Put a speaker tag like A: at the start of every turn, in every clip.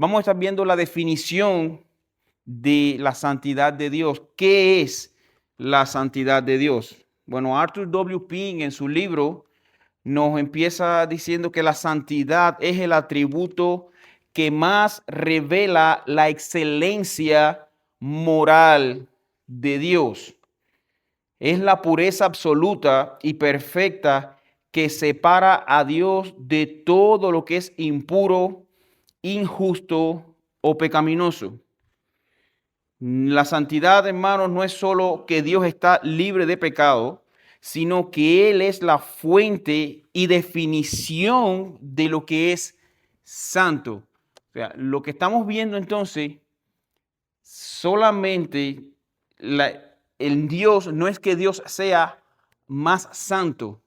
A: vamos a estar viendo la definición de la santidad de Dios. ¿Qué es la santidad de Dios? Bueno, Arthur W. Pink en su libro nos empieza diciendo que la santidad es el atributo que más revela la excelencia moral de Dios. Es la pureza absoluta y perfecta que separa a Dios de todo lo que es impuro, injusto o pecaminoso. La santidad, hermanos, no es solo que Dios está libre de pecado, sino que Él es la fuente y definición de lo que es santo. O sea, lo que estamos viendo entonces, solamente el Dios, no es que Dios sea más santo,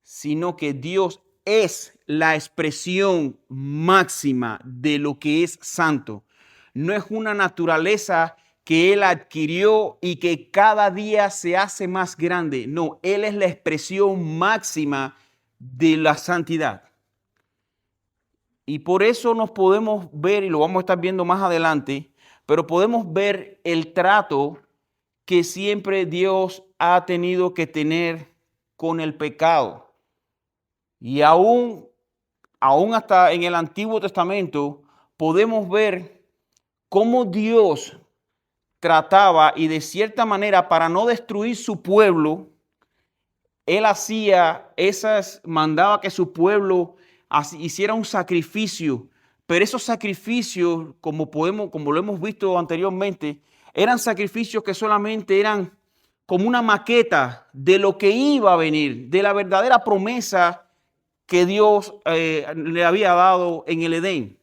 A: sino que Dios es la expresión máxima de lo que es santo. No es una naturaleza que Él adquirió y que cada día se hace más grande. No, Él es la expresión máxima de la santidad. Y por eso nos podemos ver, y lo vamos a estar viendo más adelante, pero podemos ver el trato que siempre Dios ha tenido que tener con el pecado. Y aún hasta en el Antiguo Testamento podemos ver cómo Dios trataba y de cierta manera para no destruir su pueblo, Él mandaba que su pueblo hiciera un sacrificio, pero esos sacrificios, como lo hemos visto anteriormente, eran sacrificios que solamente eran como una maqueta de lo que iba a venir, de la verdadera promesa que Dios le había dado en el Edén.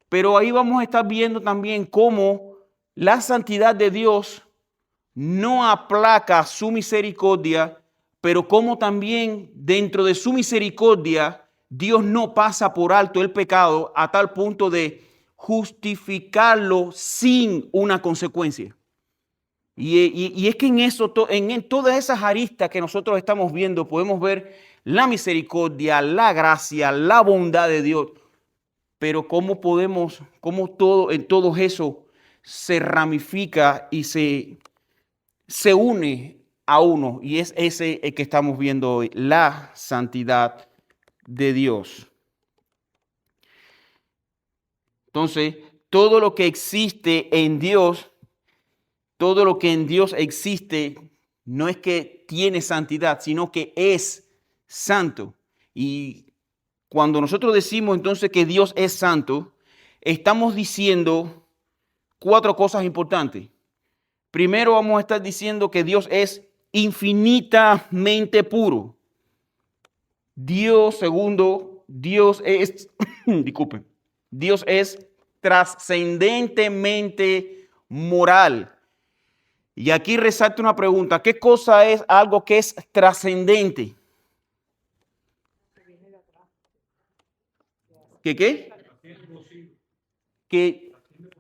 A: Pero ahí vamos a estar viendo también cómo la santidad de Dios no aplaca su misericordia, pero cómo también dentro de su misericordia Dios no pasa por alto el pecado a tal punto de justificarlo sin una consecuencia. Y es que en todas esas aristas que nosotros estamos viendo podemos ver la misericordia, la gracia, la bondad de Dios. Pero cómo en todo eso se ramifica y se une a uno. Y es ese el que estamos viendo hoy, la santidad de Dios. Entonces, todo lo que existe en Dios, todo lo que en Dios existe, no es que tiene santidad, sino que es santo. Y cuando nosotros decimos entonces que Dios es santo, estamos diciendo 4 cosas importantes. Primero vamos a estar diciendo que Dios es infinitamente puro. Segundo, Dios es, disculpen, Dios es trascendentemente moral. Y aquí resalta una pregunta: ¿qué cosa es algo que es trascendente? ¿Qué? Que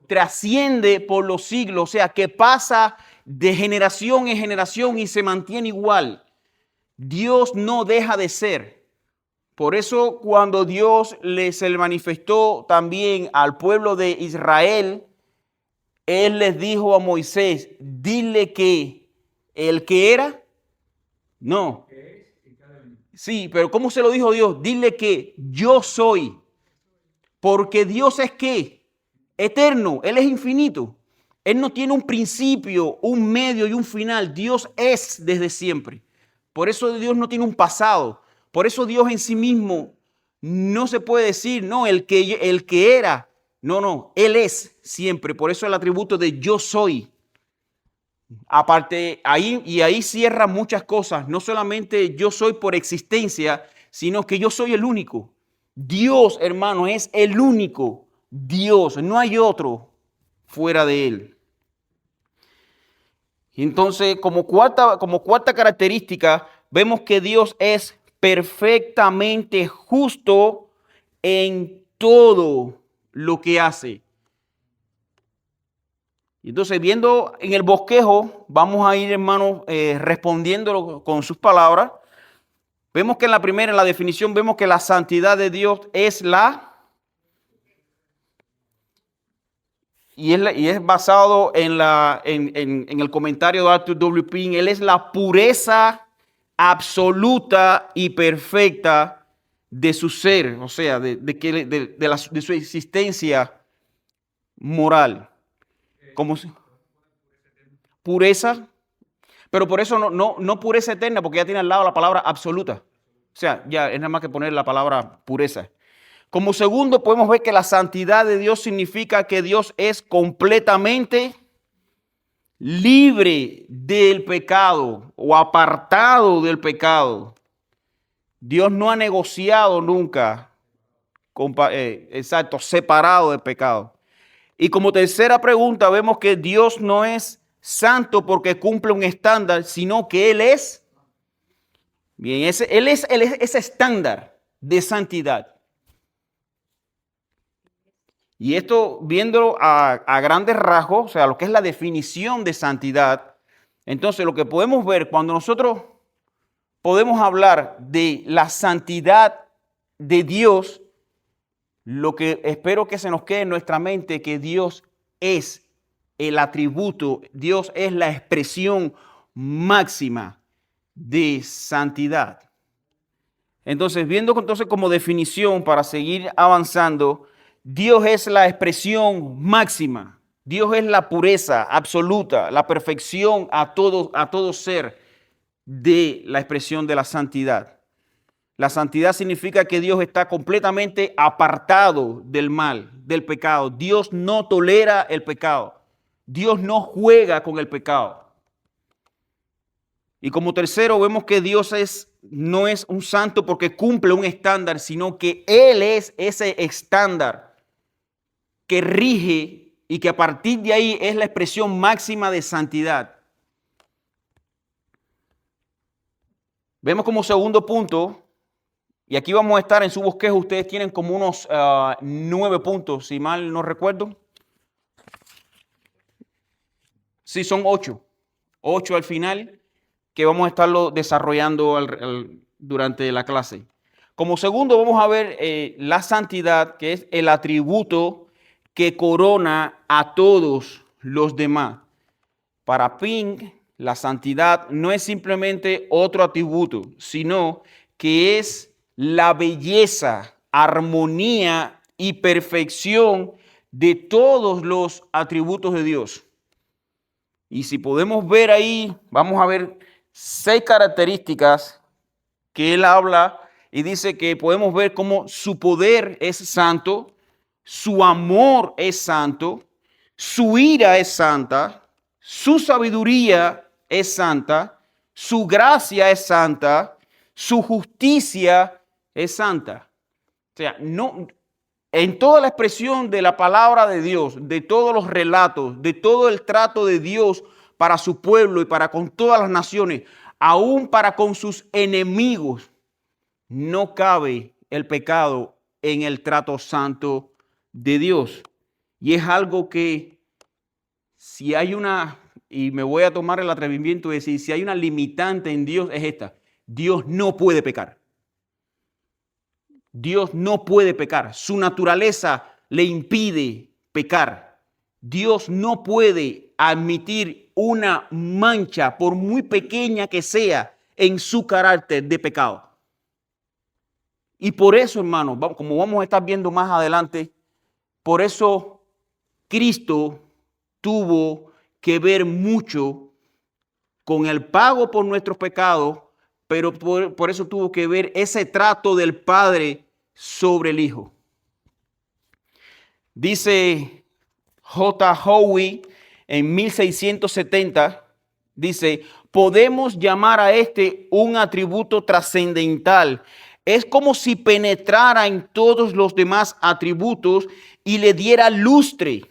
A: trasciende por los siglos, o sea, que pasa de generación en generación y se mantiene igual. Dios no deja de ser. Por eso cuando Dios se le manifestó también al pueblo de Israel, Él les dijo a Moisés: dile que el que era, no. Sí, pero ¿cómo se lo dijo Dios? Dile que yo soy. Porque Dios es ¿qué? Eterno, Él es infinito. Él no tiene un principio, un medio y un final. Dios es desde siempre. Por eso Dios no tiene un pasado. Por eso Dios en sí mismo no se puede decir, no, el que era. No, Él es siempre. Por eso el atributo de yo soy. Aparte, ahí cierra muchas cosas. No solamente yo soy por existencia, sino que yo soy el único. Dios, hermano, es el único Dios. No hay otro fuera de Él. Entonces, como cuarta característica, vemos que Dios es perfectamente justo en todo lo que hace. Entonces, viendo en el bosquejo, vamos a ir, hermanos, respondiéndolo con sus palabras. Vemos que en la definición, vemos que la santidad de Dios es la y es basado en el comentario de Arthur W. Pink. Él es la pureza absoluta y perfecta de su ser, o sea, de su existencia moral. Como pureza, pero por eso no pureza eterna, porque ya tiene al lado la palabra absoluta. O sea, ya es nada más que poner la palabra pureza. Como segundo, podemos ver que la santidad de Dios significa que Dios es completamente libre del pecado o apartado del pecado. Dios no ha negociado nunca, separado del pecado. Y como tercera pregunta, vemos que Dios no es santo porque cumple un estándar, sino que Él es, bien, Él es ese estándar de santidad. Y esto, viéndolo a grandes rasgos, o sea, lo que es la definición de santidad, entonces lo que podemos ver cuando nosotros podemos hablar de la santidad de Dios, lo que espero que se nos quede en nuestra mente, que Dios es el atributo, Dios es la expresión máxima de santidad. Entonces, viendo entonces como definición para seguir avanzando, Dios es la expresión máxima. Dios es la pureza absoluta, la perfección a todo ser de la expresión de la santidad. La santidad significa que Dios está completamente apartado del mal, del pecado. Dios no tolera el pecado. Dios no juega con el pecado. Y como tercero, vemos que Dios no es un santo porque cumple un estándar, sino que Él es ese estándar que rige y que a partir de ahí es la expresión máxima de santidad. Vemos como segundo punto, y aquí vamos a estar en su bosquejo, ustedes tienen como unos 9 puntos, si mal no recuerdo. Sí, son 8. 8 al final, que vamos a estarlo desarrollando durante la clase. Como segundo vamos a ver la santidad, que es el atributo que corona a todos los demás. Para Pink, la santidad no es simplemente otro atributo, sino que es la belleza, armonía y perfección de todos los atributos de Dios. Y si podemos ver ahí, vamos a ver 6 características que él habla y dice que podemos ver cómo su poder es santo, su amor es santo, su ira es santa, su sabiduría es santa, su gracia es santa, su justicia es santa. O sea, no, en toda la expresión de la palabra de Dios, de todos los relatos, de todo el trato de Dios para su pueblo y para con todas las naciones, aún para con sus enemigos, no cabe el pecado en el trato santo de Dios. Y es algo que si hay y me voy a tomar el atrevimiento de decir, si hay una limitante en Dios es esta: Dios no puede pecar. Dios no puede pecar. Su naturaleza le impide pecar. Dios no puede admitir una mancha, por muy pequeña que sea, en su carácter de pecado. Y por eso, hermanos, como vamos a estar viendo más adelante, por eso Cristo tuvo que ver mucho con el pago por nuestros pecados, pero por eso tuvo que ver ese trato del Padre sobre el Hijo. Dice J. Howe en 1670, dice: podemos llamar a este un atributo trascendental. Es como si penetrara en todos los demás atributos y le diera lustre.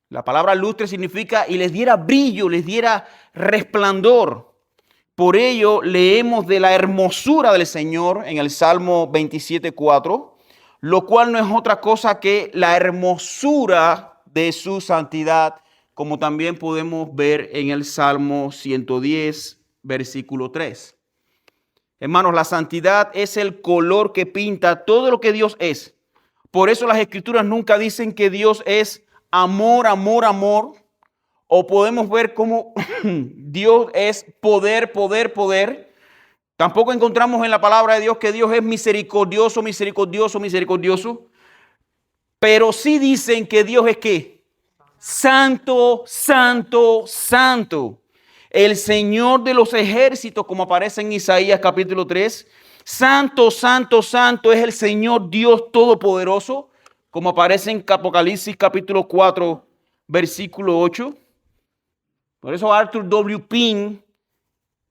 A: La palabra lustre significa y les diera brillo, les diera resplandor. Por ello leemos de la hermosura del Señor en el Salmo 27:4, lo cual no es otra cosa que la hermosura de su santidad, como también podemos ver en el Salmo 110, versículo 3. Hermanos, la santidad es el color que pinta todo lo que Dios es. Por eso las Escrituras nunca dicen que Dios es amor, amor, amor, o podemos ver cómo Dios es poder, poder, poder. Tampoco encontramos en la palabra de Dios que Dios es misericordioso, misericordioso, misericordioso. Pero sí dicen que Dios es ¿qué? Santo, santo, santo. El Señor de los ejércitos, como aparece en Isaías capítulo 3. Santo, santo, santo es el Señor Dios Todopoderoso, como aparece en Apocalipsis capítulo 4, versículo 8. Por eso Arthur W. Pink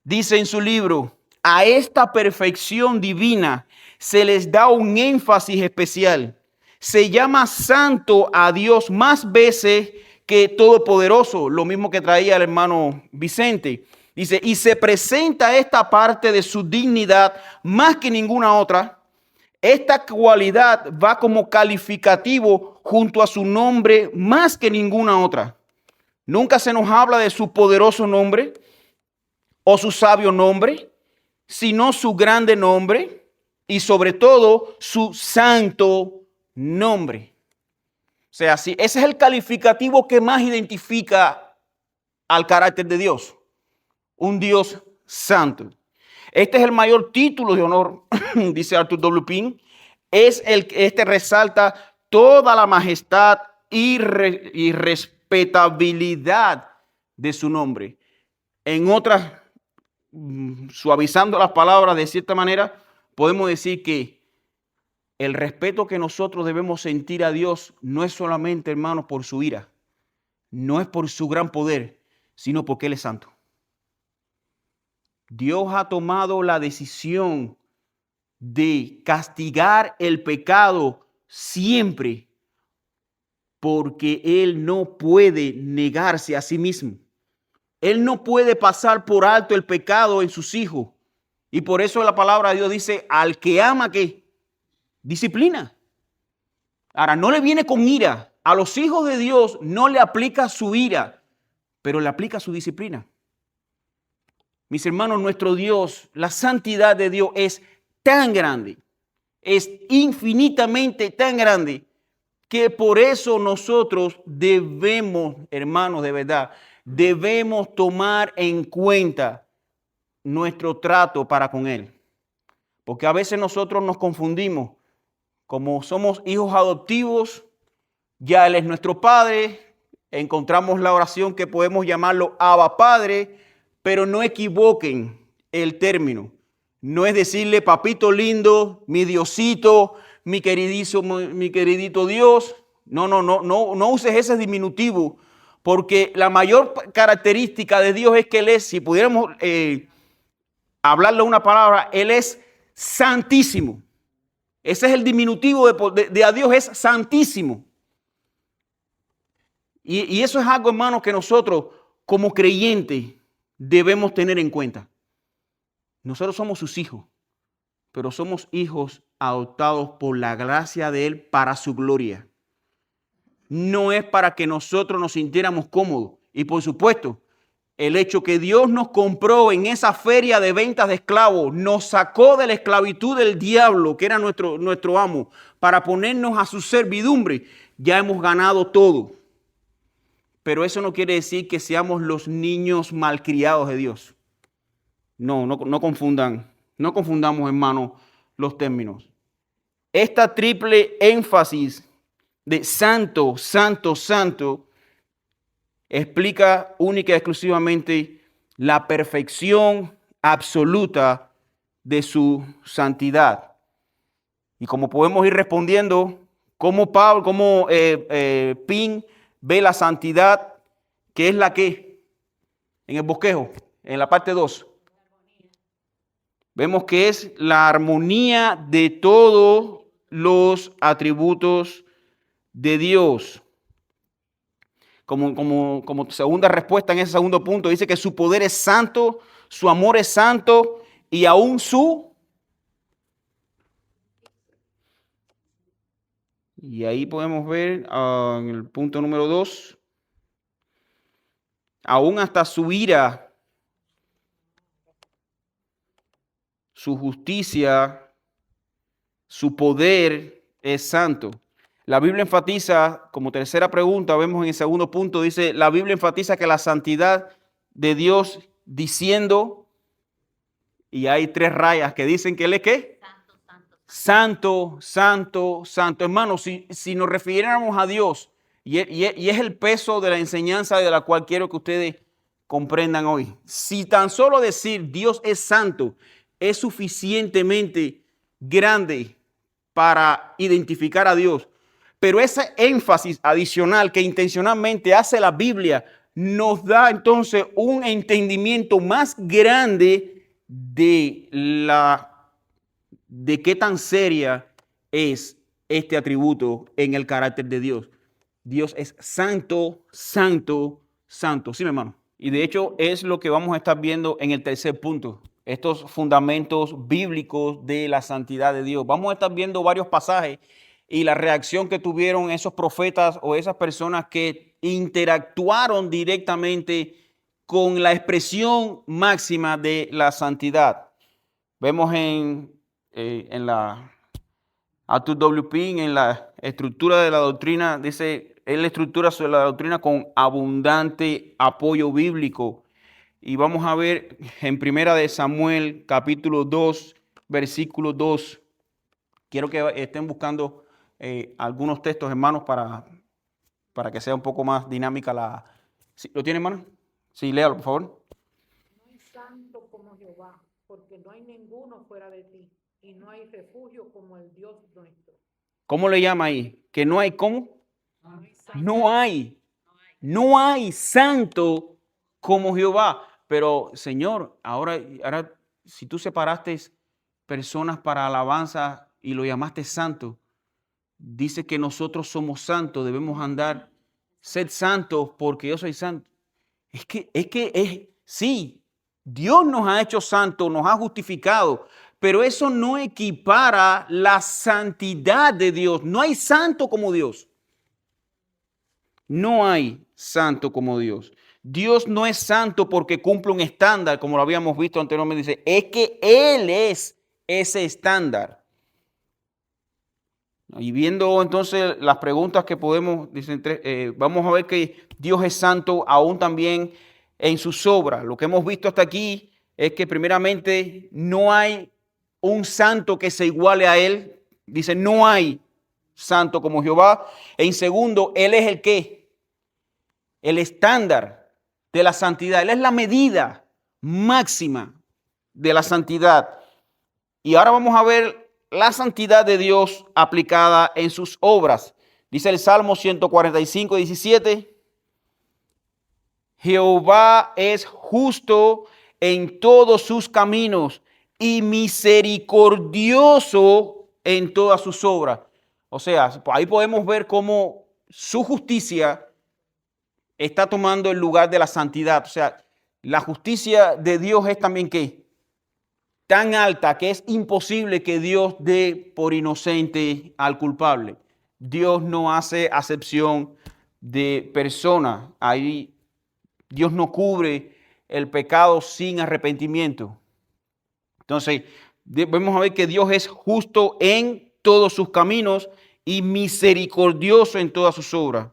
A: dice en su libro, a esta perfección divina se les da un énfasis especial. Se llama santo a Dios más veces que todopoderoso, lo mismo que traía el hermano Vicente. Dice, y se presenta esta parte de su dignidad más que ninguna otra. Esta cualidad va como calificativo junto a su nombre más que ninguna otra. Nunca se nos habla de su poderoso nombre o su sabio nombre, sino su grande nombre y sobre todo su santo nombre. O sea, sí, ese es el calificativo que más identifica al carácter de Dios, un Dios santo. Este es el mayor título de honor, dice Arthur W. Pink, es el que resalta toda la majestad y respetabilidad de su nombre. En otras, suavizando las palabras de cierta manera, podemos decir que el respeto que nosotros debemos sentir a Dios no es solamente, hermanos, por su ira, no es por su gran poder, sino porque Él es santo. Dios ha tomado la decisión de castigar el pecado siempre porque Él no puede negarse a sí mismo. Él no puede pasar por alto el pecado en sus hijos. Y por eso la palabra de Dios dice, al que ama, ¿qué? Disciplina. Ahora, no le viene con ira. A los hijos de Dios no le aplica su ira, pero le aplica su disciplina. Mis hermanos, nuestro Dios, la santidad de Dios es tan grande, es infinitamente tan grande, que por eso nosotros debemos, hermanos, de verdad, debemos tomar en cuenta nuestro trato para con Él. Porque a veces nosotros nos confundimos. Como somos hijos adoptivos, ya Él es nuestro Padre, encontramos la oración que podemos llamarlo Abba Padre, pero no equivoquen el término. No es decirle papito lindo, mi Diosito, mi queridito Dios. No uses ese diminutivo, porque la mayor característica de Dios es que Él es, si pudiéramos hablarle una palabra, Él es santísimo. Ese es el diminutivo de a Dios, es santísimo. Y eso es algo, hermano, que nosotros como creyentes debemos tener en cuenta. Nosotros somos sus hijos, pero somos hijos adoptados por la gracia de Él para su gloria. No es para que nosotros nos sintiéramos cómodos. Y por supuesto, el hecho que Dios nos compró en esa feria de ventas de esclavos, nos sacó de la esclavitud del diablo, que era nuestro amo, para ponernos a su servidumbre, ya hemos ganado todo. Pero eso no quiere decir que seamos los niños malcriados de Dios. No confundamos, hermanos, los términos. Esta triple énfasis de santo, santo, santo, explica única y exclusivamente la perfección absoluta de su santidad. Y como podemos ir respondiendo, como Pink ve la santidad, que es la que en el bosquejo, en la parte 2, vemos que es la armonía de todos los atributos de Dios. Como segunda respuesta en ese segundo punto, dice que su poder es santo, su amor es santo y aún Y ahí podemos ver en el punto número 2, aún hasta su ira, su justicia, su poder es santo. La Biblia enfatiza, como tercera pregunta, vemos en el segundo punto, dice, la Biblia enfatiza que la santidad de Dios diciendo, y hay 3 rayas que dicen que Él es ¿qué? Santo, santo, santo. Hermanos, si nos refiriéramos a Dios, y es el peso de la enseñanza de la cual quiero que ustedes comprendan hoy. Si tan solo decir Dios es santo es suficientemente grande para identificar a Dios, pero ese énfasis adicional que intencionalmente hace la Biblia nos da entonces un entendimiento más grande de qué tan seria es este atributo en el carácter de Dios. Dios es santo, santo, santo. Sí, mi hermano. Y de hecho es lo que vamos a estar viendo en el tercer punto. Estos fundamentos bíblicos de la santidad de Dios. Vamos a estar viendo varios pasajes y la reacción que tuvieron esos profetas o esas personas que interactuaron directamente con la expresión máxima de la santidad. Vemos en la Arthur W. Pink, en la estructura de la doctrina, dice, él estructura sobre la doctrina con abundante apoyo bíblico. Y vamos a ver en Primera de Samuel, capítulo 2, versículo 2. Quiero que estén buscando algunos textos, hermanos, para que sea un poco más dinámica la... ¿Sí? ¿Lo tiene, hermano? Sí, léalo, por favor.
B: No hay santo como Jehová, porque no hay ninguno fuera de ti, y no hay refugio como el Dios nuestro.
A: ¿Cómo le llama ahí? ¿Que no hay cómo? No hay santo como Jehová. Pero, Señor, ahora si tú separaste personas para alabanza y lo llamaste santo, dice que nosotros somos santos, debemos andar, sed santos porque yo soy santo. Sí, Dios nos ha hecho santos, nos ha justificado, pero eso no equipara la santidad de Dios. No hay santo como Dios. No hay santo como Dios. Dios no es santo porque cumple un estándar, como lo habíamos visto anteriormente. Dice, es que Él es ese estándar. Y viendo entonces las preguntas que podemos, vamos a ver que Dios es santo aún también en sus obras. Lo que hemos visto hasta aquí es que primeramente no hay un santo que se iguale a Él. Dice, no hay santo como Jehová. En segundo, Él es el ¿qué? El estándar de la santidad. Él es la medida máxima de la santidad. Y ahora vamos a ver la santidad de Dios aplicada en sus obras. Dice el Salmo 145, 17. Jehová es justo en todos sus caminos y misericordioso en todas sus obras. O sea, ahí podemos ver cómo su justicia está tomando el lugar de la santidad. O sea, la justicia de Dios es también ¿qué? Tan alta que es imposible que Dios dé por inocente al culpable. Dios no hace acepción de personas. Ahí Dios no cubre el pecado sin arrepentimiento. Entonces, vamos a ver que Dios es justo en todos sus caminos y misericordioso en todas sus obras.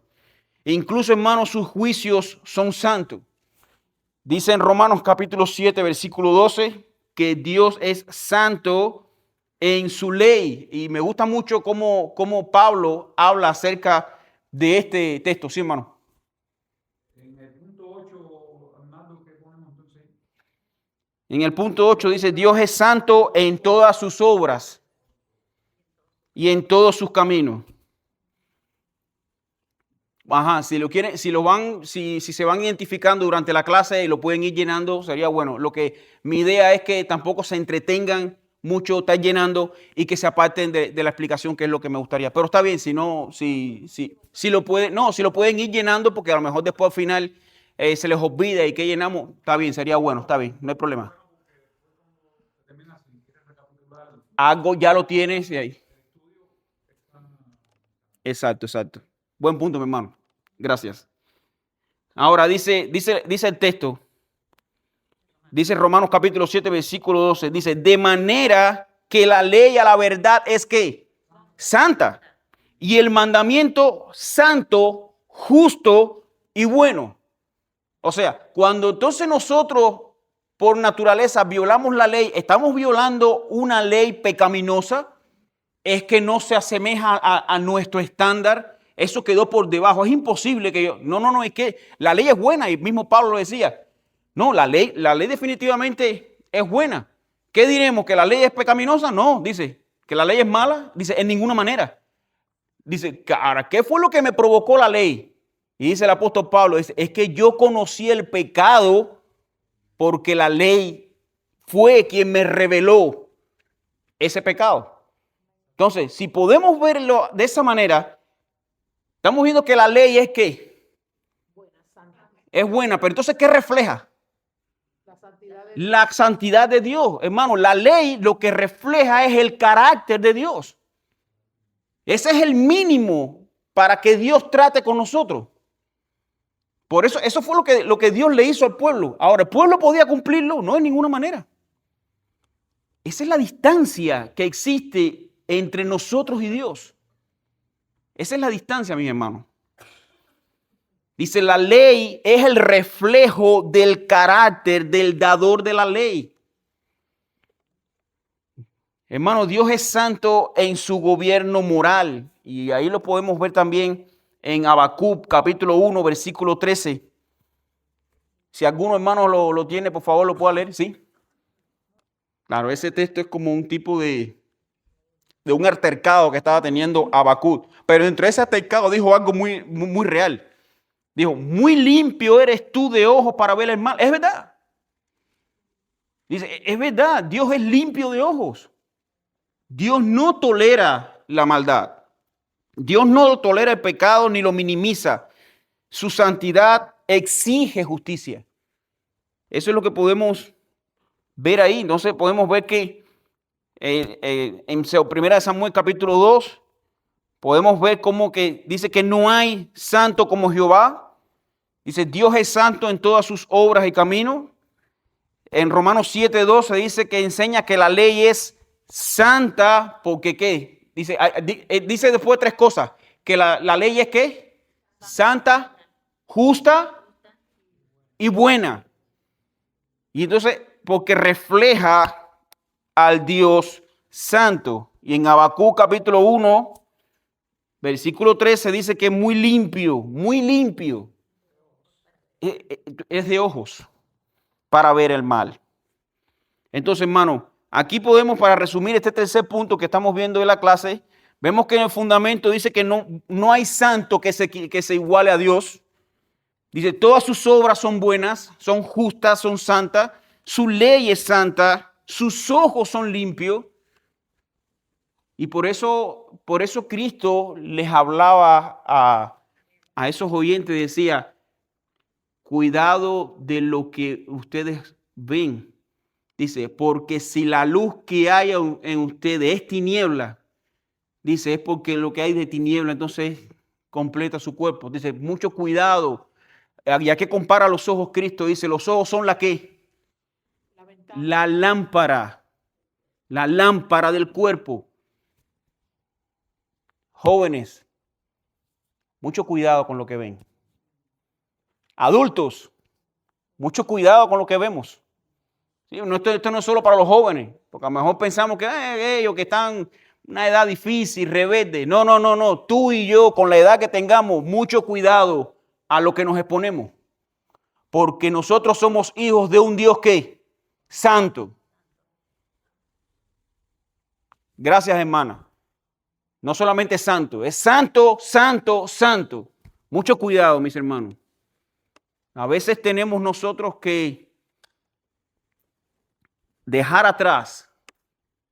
A: Incluso, hermanos, sus juicios son santos. Dice en Romanos capítulo 7, versículo 12, que Dios es santo en su ley. Y me gusta mucho cómo Pablo habla acerca de este texto. Sí, hermano.
C: En el punto 8, Arnaldo, ¿qué ponemos entonces?
A: En el punto 8 dice, Dios es santo en todas sus obras y en todos sus caminos. Ajá, si se van identificando durante la clase y lo pueden ir llenando, sería bueno. Mi idea es que tampoco se entretengan mucho, estar llenando y que se aparten de la explicación, que es lo que me gustaría. Pero está bien, si lo pueden ir llenando, porque a lo mejor después al final se les olvida y que llenamos, está bien, sería bueno, está bien, no hay problema. Algo ya lo tienes y ahí. Exacto. Buen punto, mi hermano. Gracias. Ahora dice el texto, dice Romanos capítulo 7, versículo 12, dice, de manera que la ley a la verdad es ¿qué? Santa. y el mandamiento santo, justo y bueno. O sea, cuando entonces nosotros por naturaleza violamos la ley, estamos violando una ley pecaminosa, es que no se asemeja a nuestro estándar, eso quedó por debajo. Es imposible que yo, no, es que la ley es buena, y mismo Pablo lo decía. No, la ley definitivamente es buena. ¿Qué diremos? ¿Que la ley es pecaminosa? No, dice. ¿Que la ley es mala? Dice, en ninguna manera. Dice, ahora, ¿qué fue lo que me provocó la ley? Y dice el apóstol Pablo, es que yo conocí el pecado porque la ley fue quien me reveló ese pecado. Entonces, si podemos verlo de esa manera, estamos viendo que la ley es ¿qué?
B: Buena, santa.
A: Es buena, pero entonces ¿qué refleja?
B: La santidad de
A: La santidad de Dios. Hermano, la ley lo que refleja es el carácter de Dios. Ese es el mínimo para que Dios trate con nosotros. Por eso fue lo que Dios le hizo al pueblo. Ahora, ¿el pueblo podía cumplirlo? No, de ninguna manera. Esa es la distancia que existe entre nosotros y Dios. Esa es la distancia, mis hermanos. Dice, la ley es el reflejo del carácter del dador de la ley. Hermano, Dios es santo en su gobierno moral. Y ahí lo podemos ver también en Habacuc, capítulo 1, versículo 13. Si alguno hermano lo tiene, por favor, lo pueda leer, ¿sí? Claro, ese texto es como un tipo de un altercado que estaba teniendo Habacuc. Pero entre ese altercado dijo algo muy real. Dijo, muy limpio eres tú de ojos para ver el mal. Es verdad. Dice, es verdad, Dios es limpio de ojos. Dios no tolera la maldad. Dios no tolera el pecado ni lo minimiza. Su santidad exige justicia. Eso es lo que podemos ver ahí. Entonces podemos ver que en 1 Samuel capítulo 2 podemos ver cómo que dice que no hay santo como Jehová. Dice, Dios es santo en todas sus obras y caminos. En Romanos 7:12 dice que enseña que la ley es santa porque ¿qué? Dice después tres cosas. Que la ley es ¿qué? Santa, justa y buena. Y entonces, porque refleja al Dios santo. Y en Habacuc capítulo 1, versículo 13 dice que es muy limpio, muy limpio. Es de ojos para ver el mal. Entonces, hermano, aquí podemos, para resumir este tercer punto que estamos viendo de la clase, vemos que en el fundamento dice que no hay santo que se iguale a Dios. Dice, todas sus obras son buenas, son justas, son santas, su ley es santa, sus ojos son limpios. Y por eso Cristo les hablaba a esos oyentes, decía, cuidado de lo que ustedes ven. Dice, porque si la luz que hay en ustedes es tiniebla, dice, es porque lo que hay de tiniebla entonces completa su cuerpo. Dice, mucho cuidado. Ya que compara los ojos Cristo, dice, los ojos son la ¿qué? La lámpara del cuerpo. Jóvenes, mucho cuidado con lo que ven. Adultos, mucho cuidado con lo que vemos. Sí, esto no es solo para los jóvenes, porque a lo mejor pensamos que ellos que están en una edad difícil, rebelde. No. Tú y yo, con la edad que tengamos, mucho cuidado a lo que nos exponemos. Porque nosotros somos hijos de un Dios que santo. Gracias, hermana. No solamente santo, es santo, santo, santo. Mucho cuidado, mis hermanos. A veces tenemos nosotros que dejar atrás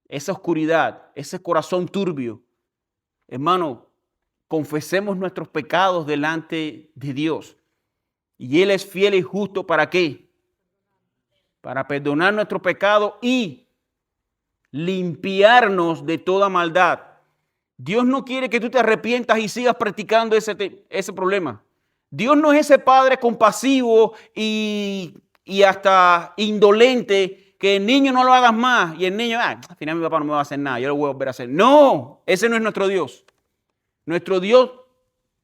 A: esa oscuridad, ese corazón turbio. Hermano, confesemos nuestros pecados delante de Dios. Y Él es fiel y justo ¿para qué? Para perdonar nuestro pecado y limpiarnos de toda maldad. Dios no quiere que tú te arrepientas y sigas practicando ese problema. Dios no es ese padre compasivo y hasta indolente que el niño no lo hagas más y el niño, al final mi papá no me va a hacer nada, yo lo voy a volver a hacer. No, ese no es nuestro Dios. Nuestro Dios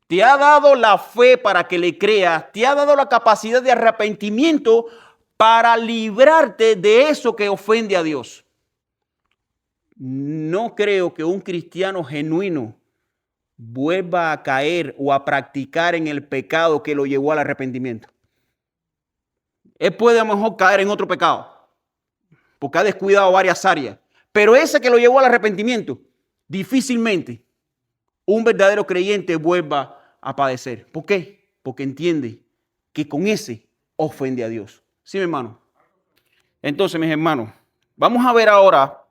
A: te ha dado la fe para que le creas, te ha dado la capacidad de arrepentimiento para librarte de eso que ofende a Dios. No creo que un cristiano genuino vuelva a caer o a practicar en el pecado que lo llevó al arrepentimiento. Él puede a lo mejor caer en otro pecado, porque ha descuidado varias áreas, pero ese que lo llevó al arrepentimiento, difícilmente un verdadero creyente vuelva a padecer. ¿Por qué? Porque entiende que con ese ofende a Dios. ¿Sí, mi hermano? Entonces, mis hermanos, vamos a ver ahora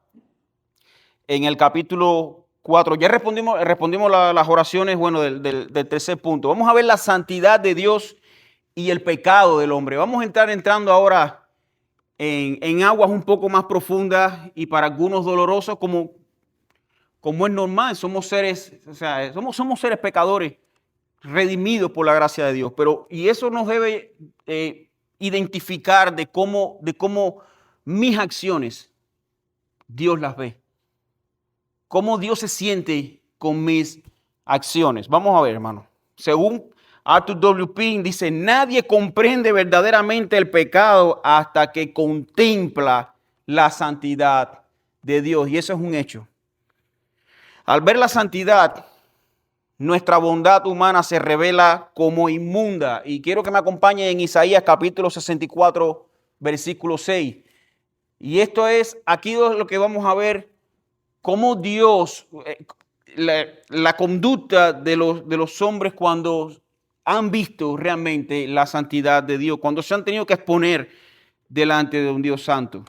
A: en el capítulo 4, ya respondimos las oraciones, bueno, del tercer punto. Vamos a ver la santidad de Dios y el pecado del hombre. Vamos a entrando ahora en aguas un poco más profundas y para algunos dolorosas, como es normal. Somos seres, o sea, somos seres pecadores redimidos por la gracia de Dios. Y eso nos debe identificar de cómo mis acciones Dios las ve. Cómo Dios se siente con mis acciones. Vamos a ver, hermano. Según Arthur W. Pink dice, nadie comprende verdaderamente el pecado hasta que contempla la santidad de Dios. Y eso es un hecho. Al ver la santidad, nuestra bondad humana se revela como inmunda. Y quiero que me acompañe en Isaías capítulo 64, versículo 6. Y esto es, aquí es lo que vamos a ver, cómo Dios, la conducta de los hombres cuando han visto realmente la santidad de Dios, cuando se han tenido que exponer delante de un Dios santo.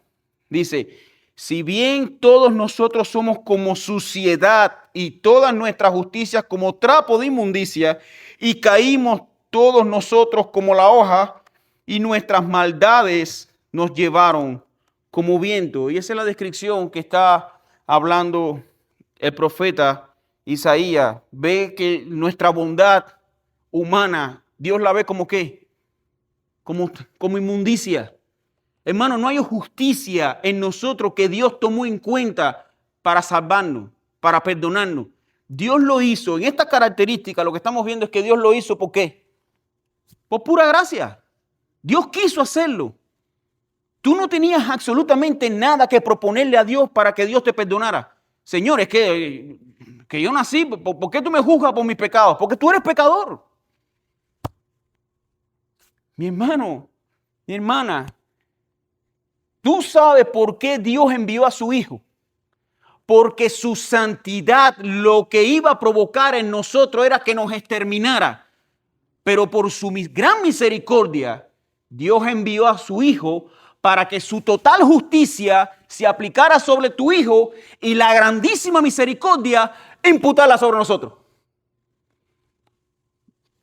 A: Dice, si bien todos nosotros somos como suciedad y todas nuestras justicias como trapo de inmundicia, y caímos todos nosotros como la hoja, y nuestras maldades nos llevaron como viento. Y esa es la descripción que está hablando el profeta Isaías. Ve que nuestra bondad humana, Dios la ve como ¿qué? Como inmundicia. Hermano, no hay justicia en nosotros que Dios tomó en cuenta para salvarnos, para perdonarnos. Dios lo hizo. En esta característica lo que estamos viendo es que Dios lo hizo ¿por qué? Por pura gracia. Dios quiso hacerlo. Tú no tenías absolutamente nada que proponerle a Dios para que Dios te perdonara. Señor, es que yo nací, ¿por qué tú me juzgas por mis pecados? Porque tú eres pecador. Mi hermano, mi hermana, tú sabes por qué Dios envió a su Hijo. Porque su santidad lo que iba a provocar en nosotros era que nos exterminara. Pero por su gran misericordia, Dios envió a su Hijo para que su total justicia se aplicara sobre tu Hijo y la grandísima misericordia imputarla sobre nosotros.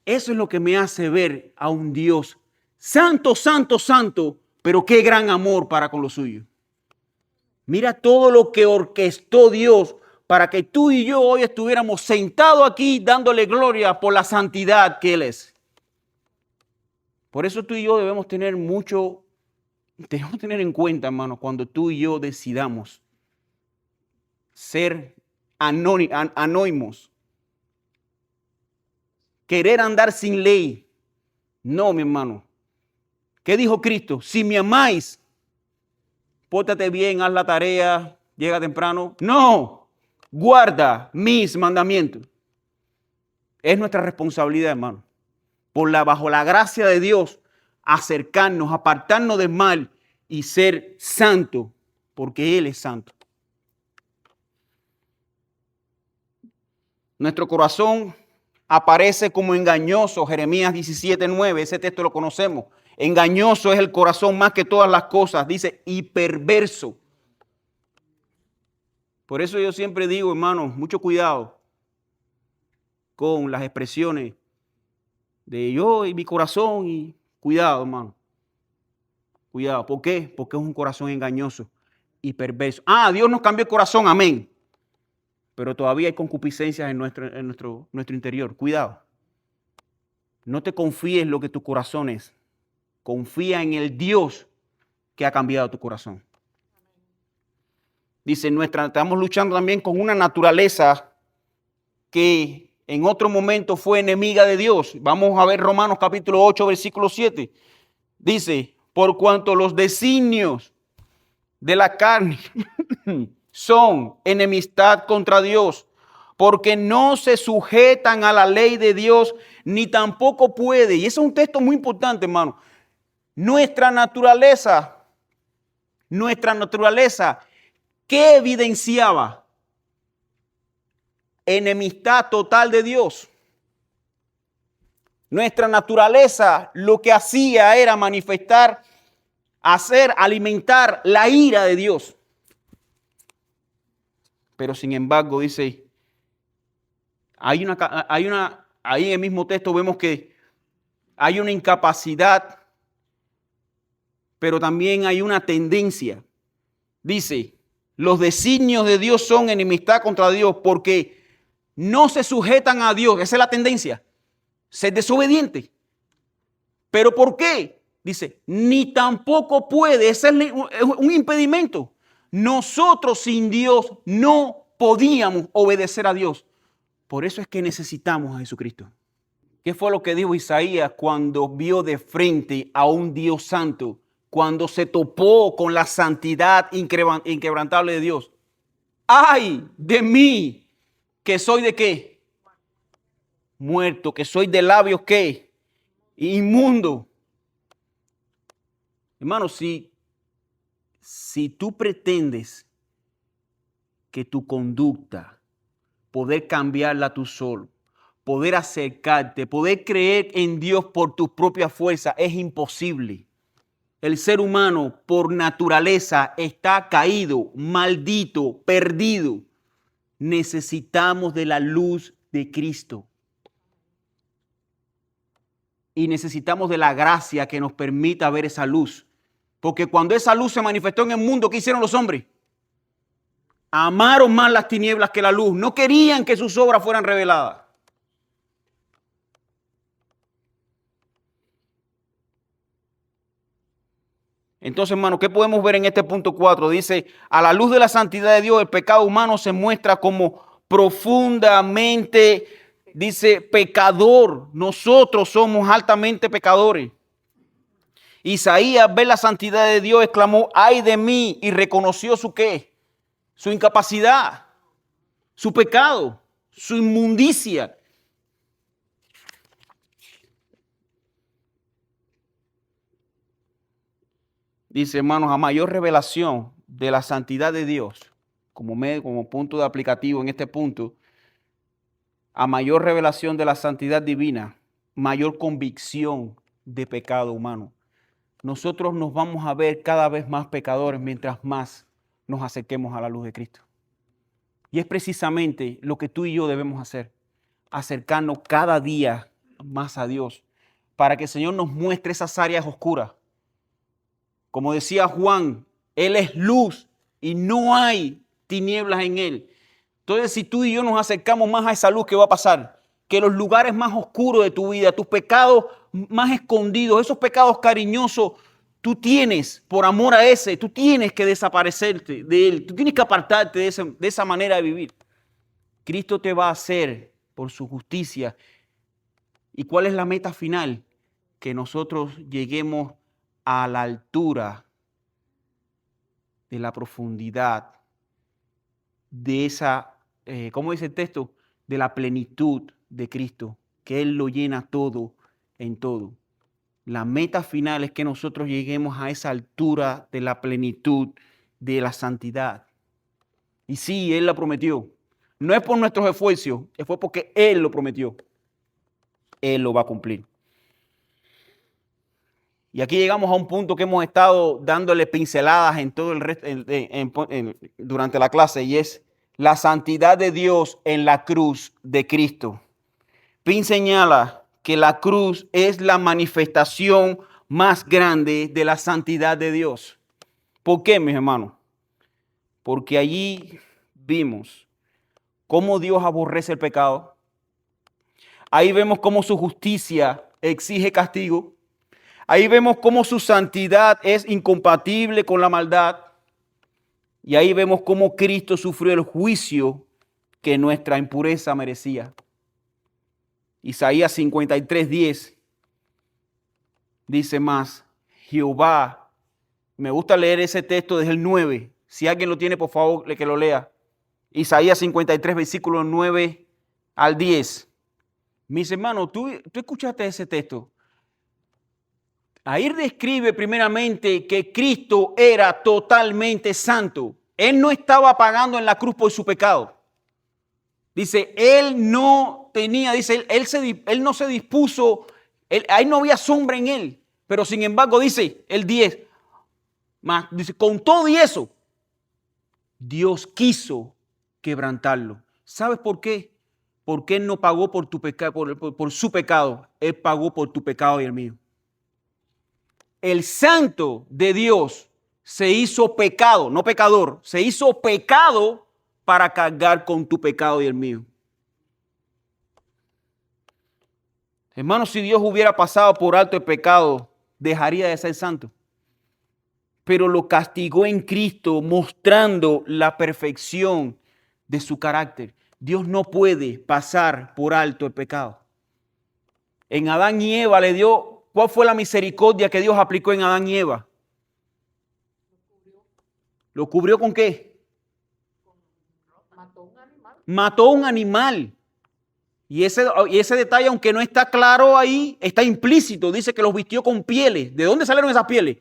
A: Eso es lo que me hace ver a un Dios santo, santo, santo, pero qué gran amor para con lo suyo. Mira todo lo que orquestó Dios para que tú y yo hoy estuviéramos sentados aquí dándole gloria por la santidad que Él es. Por eso tú y yo debemos tener en cuenta, hermano, cuando tú y yo decidamos ser anónimos, querer andar sin ley. No, mi hermano. ¿Qué dijo Cristo? Si me amáis, pórtate bien, haz la tarea, llega temprano. No, guarda mis mandamientos. Es nuestra responsabilidad, hermano. Bajo la gracia de Dios, acercarnos, apartarnos del mal y ser santo, porque Él es santo. Nuestro corazón aparece como engañoso, Jeremías 17:9, ese texto lo conocemos. Engañoso es el corazón más que todas las cosas, dice, y perverso. Por eso yo siempre digo, hermanos, mucho cuidado con las expresiones de yo y mi corazón, y cuidado, hermano. Cuidado. ¿Por qué? Porque es un corazón engañoso y perverso. Dios nos cambió el corazón, amén. Pero todavía hay concupiscencias en nuestro interior. Cuidado. No te confíes en lo que tu corazón es. Confía en el Dios que ha cambiado tu corazón. Dice, estamos luchando también con una naturaleza que en otro momento fue enemiga de Dios. Vamos a ver Romanos capítulo 8, versículo 7. Dice, por cuanto los designios de la carne son enemistad contra Dios, porque no se sujetan a la ley de Dios, ni tampoco puede. Y ese es un texto muy importante, hermano. Nuestra naturaleza, ¿qué evidenciaba? Enemistad total de Dios. Nuestra naturaleza lo que hacía era manifestar, alimentar la ira de Dios. Pero sin embargo, dice, ahí en el mismo texto vemos que hay una incapacidad, pero también hay una tendencia. Dice, los designios de Dios son enemistad contra Dios porque no se sujetan a Dios. Esa es la tendencia. Ser desobediente. ¿Pero por qué? Dice, ni tampoco puede. Ese es un impedimento. Nosotros sin Dios no podíamos obedecer a Dios. Por eso es que necesitamos a Jesucristo. ¿Qué fue lo que dijo Isaías cuando vio de frente a un Dios santo? Cuando se topó con la santidad inquebrantable de Dios. ¡Ay de mí! ¿Que soy de qué? Muerto. ¿Que soy de labios qué? Inmundo. Hermano, si tú pretendes que tu conducta, poder cambiarla tú solo, poder acercarte, poder creer en Dios por tus propias fuerzas, es imposible. El ser humano por naturaleza está caído, maldito, perdido. Necesitamos de la luz de Cristo. Y necesitamos de la gracia que nos permita ver esa luz. Porque cuando esa luz se manifestó en el mundo, ¿qué hicieron los hombres? Amaron más las tinieblas que la luz. No querían que sus obras fueran reveladas. Entonces, hermano, ¿qué podemos ver en este punto 4? Dice, a la luz de la santidad de Dios, el pecado humano se muestra como profundamente, dice, pecador. Nosotros somos altamente pecadores. Isaías ve la santidad de Dios, exclamó, ¡ay de mí! Y reconoció su ¿qué? Su incapacidad, su pecado, su inmundicia. Dice, hermanos, a mayor revelación de la santidad de Dios, como punto de aplicativo en este punto, a mayor revelación de la santidad divina, mayor convicción de pecado humano. Nosotros nos vamos a ver cada vez más pecadores mientras más nos acerquemos a la luz de Cristo. Y es precisamente lo que tú y yo debemos hacer, acercarnos cada día más a Dios, para que el Señor nos muestre esas áreas oscuras. Como decía Juan, Él es luz y no hay tinieblas en Él. Entonces, si tú y yo nos acercamos más a esa luz, ¿qué va a pasar? Que los lugares más oscuros de tu vida, tus pecados más escondidos, esos pecados cariñosos, tú tienes, por amor a ese, tú tienes que desaparecerte de Él. Tú tienes que apartarte de esa manera de vivir. Cristo te va a hacer por su justicia. ¿Y cuál es la meta final? Que nosotros lleguemos a la altura de la profundidad de esa, ¿cómo dice el texto? De la plenitud de Cristo, que Él lo llena todo en todo. La meta final es que nosotros lleguemos a esa altura de la plenitud de la santidad. Y sí, Él la prometió. No es por nuestros esfuerzos, fue porque Él lo prometió. Él lo va a cumplir. Y aquí llegamos a un punto que hemos estado dándole pinceladas en todo el resto, durante la clase, y es la santidad de Dios en la cruz de Cristo. Pin señala que la cruz es la manifestación más grande de la santidad de Dios. ¿Por qué, mis hermanos? Porque allí vimos cómo Dios aborrece el pecado. Ahí vemos cómo su justicia exige castigo. Ahí vemos cómo su santidad es incompatible con la maldad. Y ahí vemos cómo Cristo sufrió el juicio que nuestra impureza merecía. Isaías 53:10 dice más, Jehová, me gusta leer ese texto desde el 9. Si alguien lo tiene, por favor, que lo lea. Isaías 53, versículos 9 al 10. Mis hermanos, tú escuchaste ese texto. Ahí describe primeramente que Cristo era totalmente santo. Él no estaba pagando en la cruz por su pecado. Dice, él no tenía, dice, él no se dispuso, ahí no había sombra en él. Pero sin embargo, dice el 10, más, dice, con todo y eso, Dios quiso quebrantarlo. ¿Sabes por qué? Porque Él no pagó por tu pecado, por su pecado. Él pagó por tu pecado y el mío. El santo de Dios se hizo pecado, no pecador, se hizo pecado para cargar con tu pecado y el mío. Hermanos, si Dios hubiera pasado por alto el pecado, dejaría de ser santo. Pero lo castigó en Cristo, mostrando la perfección de su carácter. Dios no puede pasar por alto el pecado. En Adán y Eva le dio, ¿cuál fue la misericordia que Dios aplicó en Adán y Eva? ¿Lo cubrió con qué?
B: Mató un animal.
A: Mató un animal. Y ese detalle, aunque no está claro ahí, está implícito. Dice que los vistió con pieles. ¿De dónde salieron esas pieles?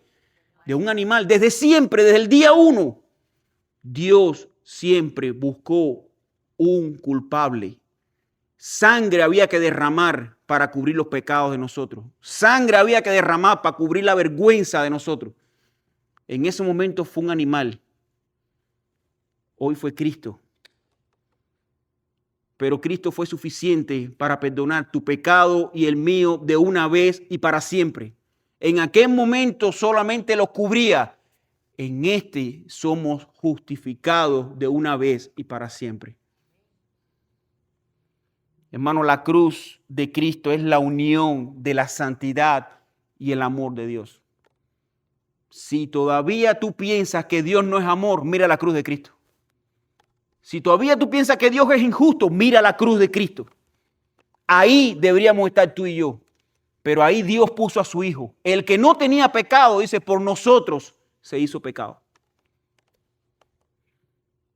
A: De un animal. Desde siempre, desde el día 1, Dios siempre buscó un culpable. Sangre había que derramar para cubrir los pecados de nosotros. Sangre había que derramar para cubrir la vergüenza de nosotros. En ese momento fue un animal. Hoy fue Cristo. Pero Cristo fue suficiente para perdonar tu pecado y el mío de una vez y para siempre. En aquel momento solamente los cubría. En este somos justificados de una vez y para siempre. Hermano, la cruz de Cristo es la unión de la santidad y el amor de Dios. Si todavía tú piensas que Dios no es amor, mira la cruz de Cristo. Si todavía tú piensas que Dios es injusto, mira la cruz de Cristo. Ahí deberíamos estar tú y yo. Pero ahí Dios puso a su Hijo. El que no tenía pecado, dice, por nosotros se hizo pecado.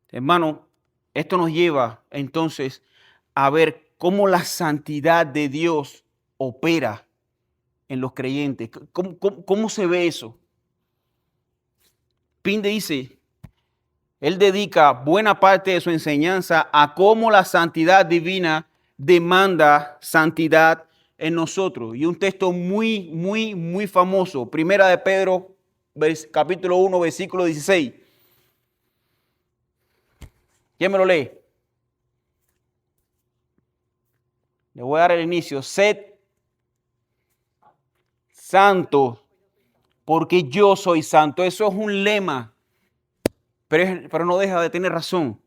A: Hermano, esto nos lleva entonces a ver cómo la santidad de Dios opera en los creyentes. ¿Cómo se ve eso? Pinde dice, él dedica buena parte de su enseñanza a cómo la santidad divina demanda santidad en nosotros. Y un texto muy famoso, Primera de Pedro, capítulo 1, versículo 16. ¿Quién me lo lee? Le voy a dar el inicio. Sed santos, porque yo soy santo. Eso es un lema, pero no deja de tener razón.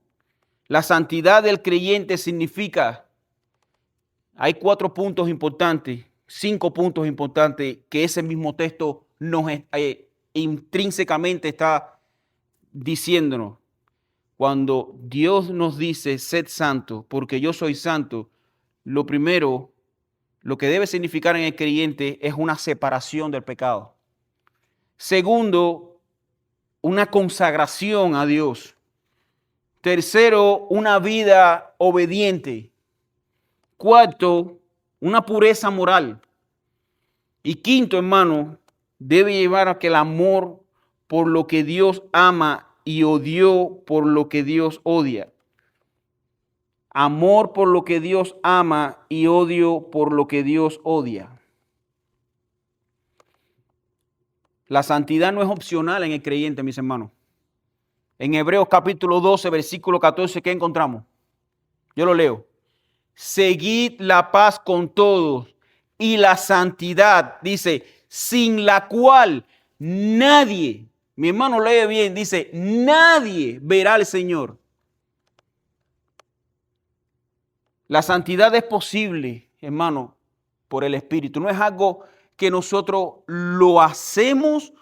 A: La santidad del creyente significa, hay 4 puntos importantes, 5 puntos importantes que ese mismo texto nos intrínsecamente está diciéndonos. Cuando Dios nos dice, sed santo, porque yo soy santo, lo primero, lo que debe significar en el creyente es una separación del pecado. Segundo, una consagración a Dios. Tercero, una vida obediente. Cuarto, una pureza moral. Y quinto, hermano, debe llevar a que el amor por lo que Dios ama y odió por lo que Dios odia. Amor por lo que Dios ama y odio por lo que Dios odia. La santidad no es opcional en el creyente, mis hermanos. En Hebreos capítulo 12, versículo 14, ¿qué encontramos? Yo lo leo. Seguid la paz con todos y la santidad, dice, sin la cual nadie, mi hermano lee bien, dice, nadie verá al Señor. La santidad es posible, hermano, por el Espíritu. No es algo que nosotros lo hacemos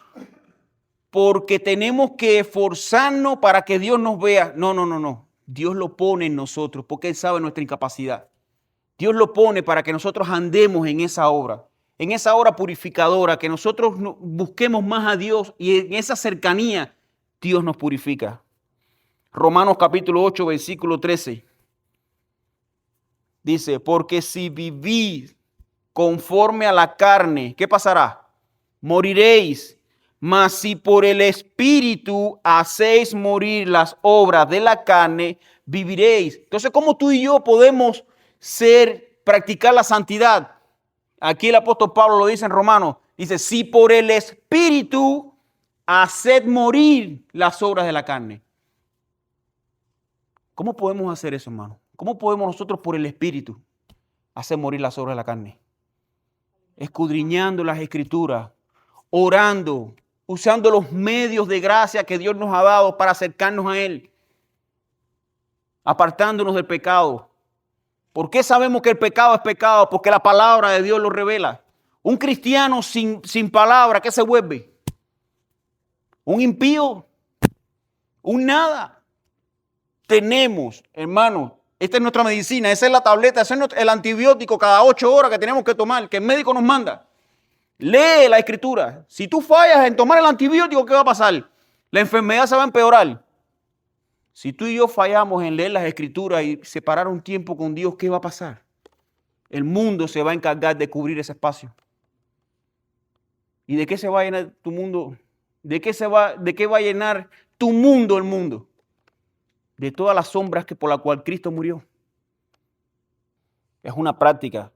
A: porque tenemos que esforzarnos para que Dios nos vea. No. Dios lo pone en nosotros porque Él sabe nuestra incapacidad. Dios lo pone para que nosotros andemos en esa obra purificadora, que nosotros busquemos más a Dios y en esa cercanía Dios nos purifica. Romanos capítulo 8, versículo 13. Dice, porque si vivís conforme a la carne, ¿qué pasará? Moriréis. Mas si por el Espíritu hacéis morir las obras de la carne, viviréis. Entonces, ¿cómo tú y yo podemos practicar la santidad? Aquí el apóstol Pablo lo dice en Romanos. Dice, si por el Espíritu haced morir las obras de la carne. ¿Cómo podemos hacer eso, hermano? ¿Cómo podemos nosotros por el Espíritu hacer morir las obras de la carne? Escudriñando las Escrituras, orando, usando los medios de gracia que Dios nos ha dado para acercarnos a Él, apartándonos del pecado. ¿Por qué sabemos que el pecado es pecado? Porque la palabra de Dios lo revela. Un cristiano sin palabra, ¿qué se vuelve? Un impío, un nada. Tenemos, hermanos, esta es nuestra medicina, esa es la tableta, ese es el antibiótico cada 8 horas que tenemos que tomar, que el médico nos manda. Lee la Escritura. Si tú fallas en tomar el antibiótico, ¿qué va a pasar? La enfermedad se va a empeorar. Si tú y yo fallamos en leer las Escrituras y separar un tiempo con Dios, ¿qué va a pasar? El mundo se va a encargar de cubrir ese espacio. ¿Y de qué se va a llenar tu mundo? ¿De qué va a llenar tu mundo el mundo? De todas las sombras por las cuales Cristo murió. Es una práctica.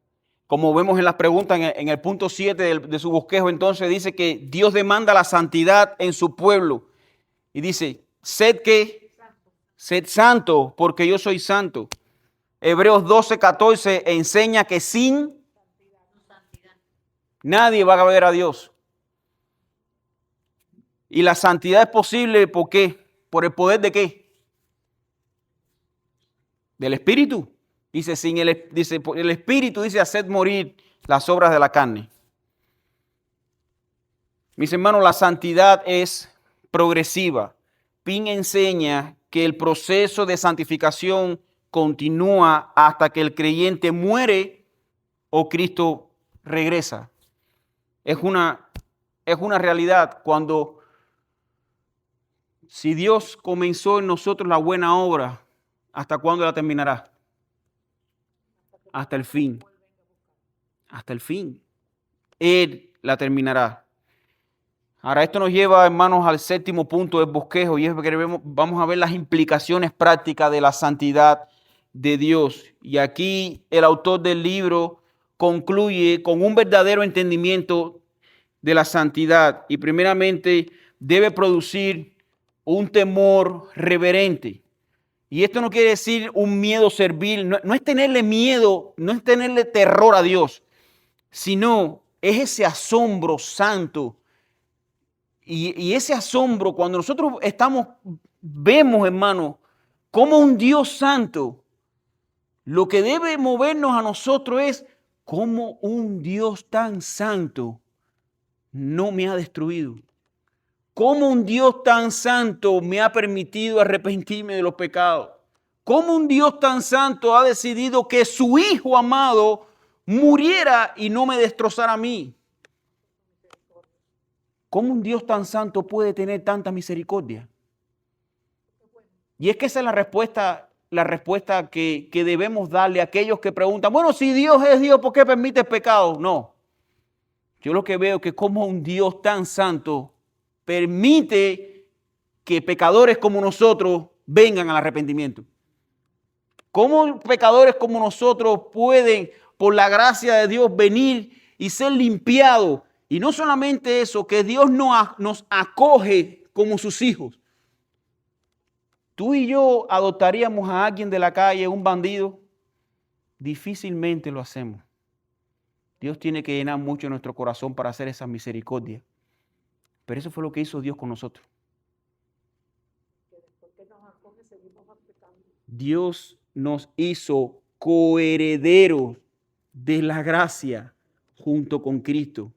A: Como vemos en las preguntas, en el punto 7 de su bosquejo, entonces dice que Dios demanda la santidad en su pueblo. Y dice, sed santo, porque yo soy santo. Hebreos 12:14 enseña que sin nadie va a ver a Dios. Y la santidad es posible, ¿por qué? ¿Por el poder de qué? Del Espíritu. Dice, el Espíritu dice, haced morir las obras de la carne. Mis hermanos, la santidad es progresiva. Pin enseña que el proceso de santificación continúa hasta que el creyente muere o Cristo regresa. Es una realidad cuando, si Dios comenzó en nosotros la buena obra, ¿hasta cuándo la terminará? Hasta el fin. Hasta el fin. Él la terminará. Ahora, esto nos lleva, hermanos, al séptimo punto del bosquejo, y es que vamos a ver las implicaciones prácticas de la santidad de Dios. Y aquí el autor del libro concluye con un verdadero entendimiento de la santidad. Y primeramente debe producir un temor reverente. Y esto no quiere decir un miedo servil, no es tenerle miedo, no es tenerle terror a Dios, sino es ese asombro santo. Y ese asombro, cuando nosotros vemos, hermano, como un Dios santo, lo que debe movernos a nosotros es cómo un Dios tan santo no me ha destruido. ¿Cómo un Dios tan santo me ha permitido arrepentirme de los pecados? ¿Cómo un Dios tan santo ha decidido que su Hijo amado muriera y no me destrozara a mí? ¿Cómo un Dios tan santo puede tener tanta misericordia? Y es que esa es la respuesta que debemos darle a aquellos que preguntan, bueno, si Dios es Dios, ¿por qué permite el pecado? No. Yo lo que veo es que como un Dios tan santo permite que pecadores como nosotros vengan al arrepentimiento. ¿Cómo pecadores como nosotros pueden, por la gracia de Dios, venir y ser limpiados? Y no solamente eso, que Dios nos acoge como sus hijos. ¿Tú y yo adoptaríamos a alguien de la calle, un bandido? Difícilmente lo hacemos. Dios tiene que llenar mucho nuestro corazón para hacer esa misericordia. Pero eso fue lo que hizo Dios con nosotros. Dios nos hizo coherederos de la gracia junto con Cristo.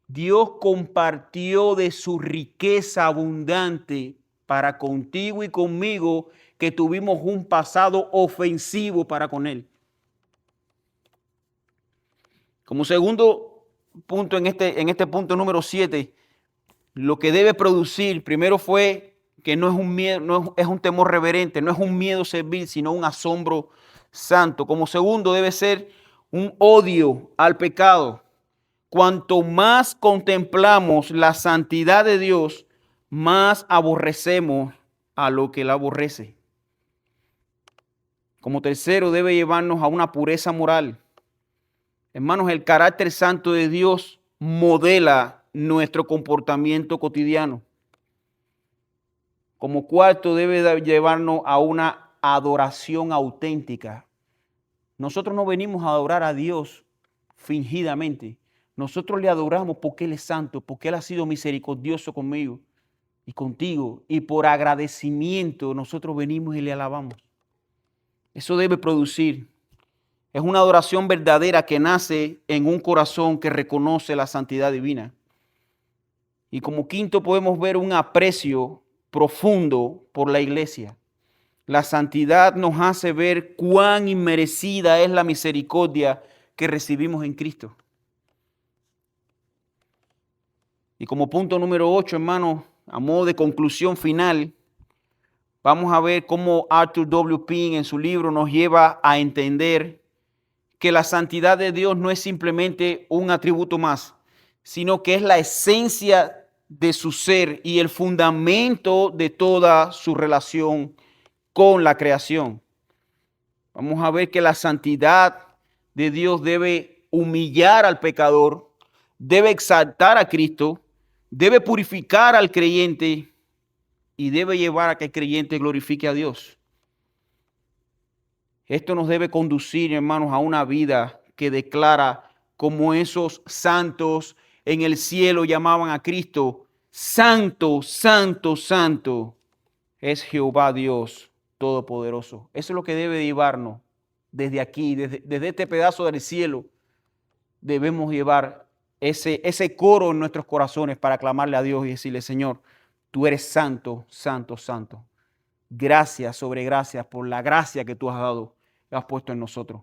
A: Dios compartió de su riqueza abundante para contigo y conmigo que tuvimos un pasado ofensivo para con Él. Como segundo punto en este punto número 7, lo que debe producir primero fue que no es un miedo, no es un temor reverente, no es un miedo servil, sino un asombro santo. Como segundo debe ser un odio al pecado. Cuanto más contemplamos la santidad de Dios, más aborrecemos a lo que la aborrece. Como tercero debe llevarnos a una pureza moral. Hermanos, el carácter santo de Dios modela nuestro comportamiento cotidiano. Como cuarto, debe llevarnos a una adoración auténtica. Nosotros no venimos a adorar a Dios fingidamente. Nosotros le adoramos porque Él es santo, porque Él ha sido misericordioso conmigo y contigo. Y por agradecimiento nosotros venimos y le alabamos. Eso debe producir. Es una adoración verdadera que nace en un corazón que reconoce la santidad divina. Y como quinto podemos ver un aprecio profundo por la iglesia. La santidad nos hace ver cuán inmerecida es la misericordia que recibimos en Cristo. Y como punto número 8, hermanos, a modo de conclusión final, vamos a ver cómo Arthur W. Pink en su libro nos lleva a entender que la santidad de Dios no es simplemente un atributo más, sino que es la esencia de su ser y el fundamento de toda su relación con la creación. Vamos a ver que la santidad de Dios debe humillar al pecador, debe exaltar a Cristo, debe purificar al creyente y debe llevar a que el creyente glorifique a Dios. Esto nos debe conducir, hermanos, a una vida que declara como esos santos en el cielo llamaban a Cristo, santo, santo, santo es Jehová Dios Todopoderoso. Eso es lo que debe llevarnos desde aquí, desde este pedazo del cielo. Debemos llevar ese coro en nuestros corazones para clamarle a Dios y decirle, Señor, tú eres santo, santo, santo. Gracias sobre gracias por la gracia que tú has dado, has puesto en nosotros.